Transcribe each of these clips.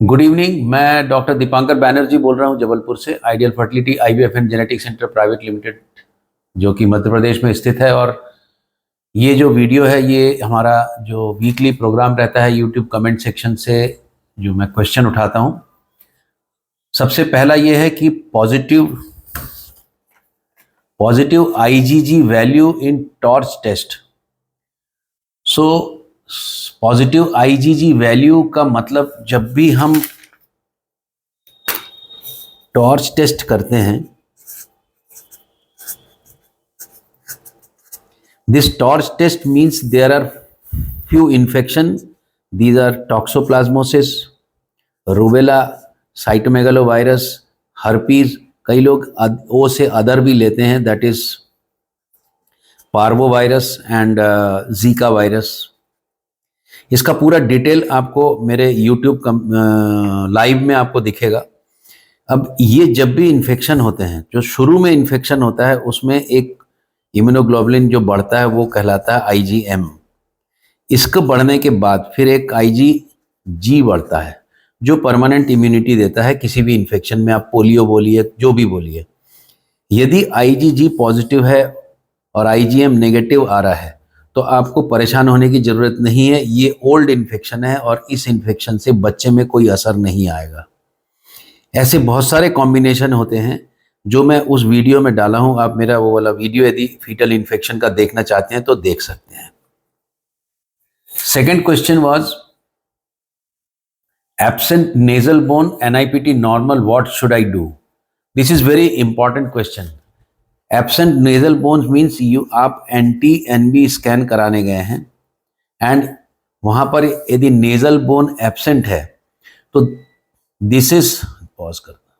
Good evening. मैं doctor Dipankar Banerjee बोल रहा हूं जबलपुर से, ideal fertility IVF and genetic centre private limited, जो कि मध्य प्रदेश में स्थित है। और ये जो वीडियो है ये हमारा जो वीकली प्रोग्राम रहता है यूट्यूब कमेंट सेक्शन से जो मैं क्वेश्चन उठाता हूं। सबसे पहला ये है कि positive IgG value in TORCH test. So positive IgG value का मतलब जब भी हम टॉर्च टेस्ट करते हैं, this TORCH test means there are few infection. These are toxoplasmosis, rubella, cytomegalovirus, herpes, कई लोग ओ से अदर भी लेते हैं, that is parvovirus and Zika virus. इसका पूरा डिटेल आपको मेरे यूट्यूब लाइव में आपको दिखेगा। अब ये जब भी इन्फेक्शन होते हैं, जो शुरू में इन्फेक्शन होता है उसमें एक इम्यूनोग्लोबुलिन जो बढ़ता है वो कहलाता है आईजीएम। इसको बढ़ने के बाद फिर एक आईजीजी बढ़ता है जो परमानेंट इम्यूनिटी देता है किसी भी इन्फेक्शन में। आप पोलियो बोलिए, जो भी बोलिए। यदि आईजीजी पॉजिटिव है और आईजीएम नेगेटिव आ रहा है तो आपको परेशान होने की ज़रूरत नहीं है। ये ओल्ड इन्फेक्शन है और इस इन्फेक्शन से बच्चे में कोई असर नहीं आएगा। ऐसे बहुत सारे कॉम्बिनेशन होते हैं जो मैं उस वीडियो में डाला हूँ। आप मेरा वो वाला वीडियो यदि फीटल इन्फेक्शन का देखना चाहते हैं तो देख सकते हैं। Second question was absent nasal bone, NIPT normal, what should I do? This is very important question. Absent nasal bones means आप NT-NB स्कैन कराने गए हैं एंड वहां पर यदि नेजल बोन एब्सेंट है तो दिस इज पॉज करता,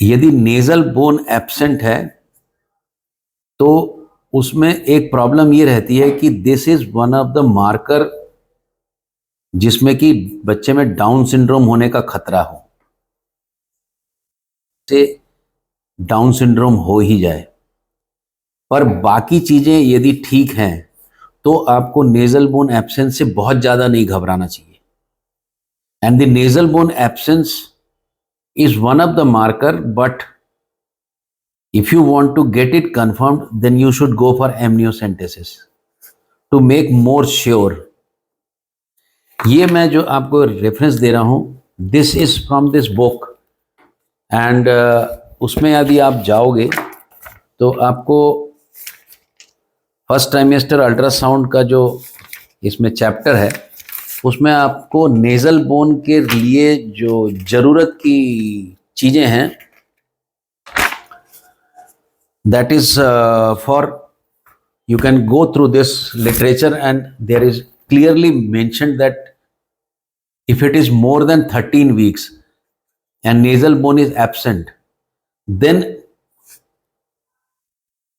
यदि नेजल बोन एब्सेंट है तो उसमें एक प्रॉब्लम ये रहती है कि this is one of the marker जिसमें कि बच्चे में डाउन सिंड्रोम होने का खतरा हो, से डाउन सिंड्रोम हो ही जाए। पर बाकी चीजें यदि ठीक हैं तो आपको नेजल बोन एब्सेंस से बहुत ज्यादा नहीं घबराना चाहिए। And the nasal bone absence is one of the marker, but if you want to get it confirmed, then you should go for amniocentesis to make more sure. ये मैं जो आपको रेफरेंस दे रहा हूँ, this is from this book and उसमें यदि आप जाओगे तो आपको फर्स्ट ट्राइमेस्टर अल्ट्रासाउंड का जो इसमें चैप्टर है उसमें आपको नेजल बोन के लिए जो ज़रूरत की चीज़ें हैं, that is for you can go through this literature and there is clearly mentioned that if it is more than 13 weeks and nasal bone is absent then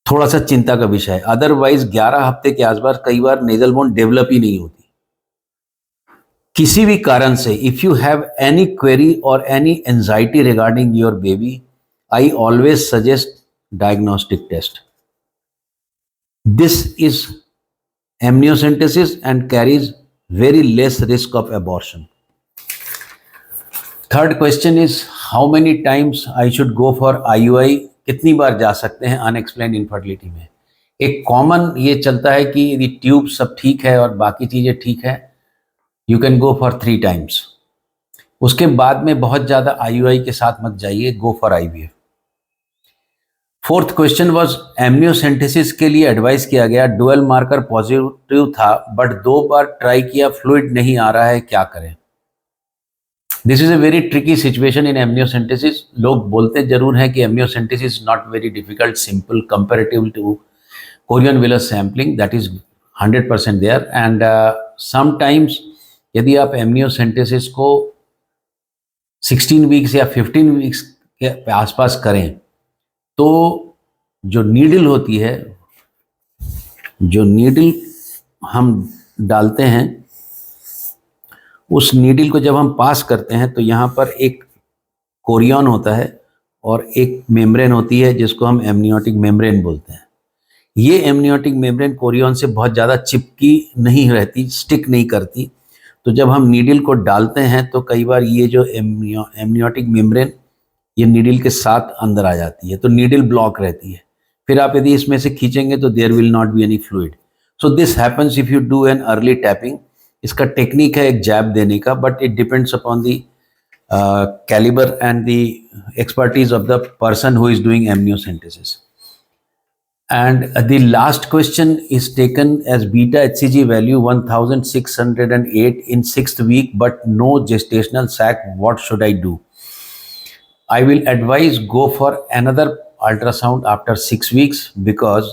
थोड़ा सा चिंता का विषय है। अदरवाइज 11 हफ्ते के आसपास कई बार नेजल बोन डेवलप ही नहीं होती किसी भी कारण से। If you have any query और any anxiety regarding your baby, I always suggest diagnostic test. This is amniocentesis and carries very less risk of abortion. Third question is how many times I should go for IUI? कितनी बार जा सकते हैं unexplained infertility में? एक common ये चलता है कि यदि ट्यूब सब ठीक है और बाकी चीज़ें ठीक है, you can go for 3 times. उसके बाद में बहुत ज़्यादा IUI के साथ मत जाइए, go for IVF. Fourth question was amniocentesis के लिए एडवाइस किया गया, डुअल मार्कर पॉजिटिव था बट 2 बार ट्राई किया, फ्लूइड नहीं आ रहा है, क्या करें? This is a very tricky situation in amniocentesis. लोग बोलते जरूर हैं कि amniocentesis not very difficult, simple comparative to chorionic villus sampling, that is 100% there. And sometimes यदि आप एमनियोसेंटेसिस को 16 वीक्स या 15 वीक्स के आसपास करें तो जो नीडल होती है, जो नीडल हम डालते हैं, उस नीडल को जब हम पास करते हैं तो यहाँ पर एक कोरियन होता है और एक मेम्ब्रेन होती है जिसको हम एमनियोटिक मेम्ब्रेन बोलते हैं। ये एमनियोटिक मेम्ब्रेन कोरियन से बहुत ज़्यादा चिपकी नहीं रहती, स्टिक नहीं करती, तो जब हम नीडल को डालते हैं तो कई बार ये जो एमनियोटिक मेम्ब्रेन ये नीडल के साथ अंदर आ जाती है, तो नीडल ब्लॉक रहती है। फिर आप यदि इसमें से खींचेंगे तो there will not be any fluid. So this happens if you do an early tapping. इसका टेक्निक है एक जैब देने का, but it depends upon the calibre and the expertise of the person who is doing amniocentesis. And the last question is taken as beta HCG value 1608 in 6th week, but no gestational sac. What should I do? I will advise go for another ultrasound after 6 weeks, because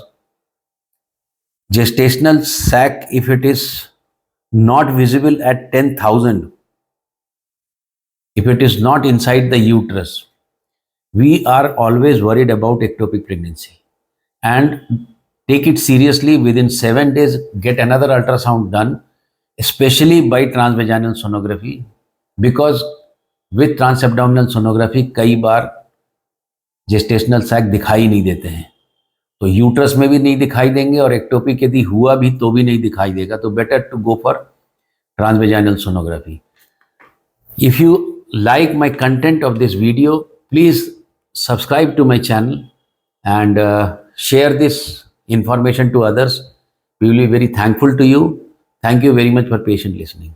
gestational sac, if it is not visible at 10,000, if it is not inside the uterus, we are always worried about ectopic pregnancy. And take it seriously. Within 7 days, get another ultrasound done, especially by transvaginal sonography, because with transabdominal sonography कई बार gestational sac दिखाई नहीं देते हैं, तो uterus में भी नहीं दिखाई देंगे और एक्टोपिक यदि हुआ भी तो भी नहीं दिखाई देगा। तो better to go for transvaginal sonography. If you like my content of this video, please subscribe to my channel and share this information to others. We will be very thankful to you. Thank you very much for patient listening.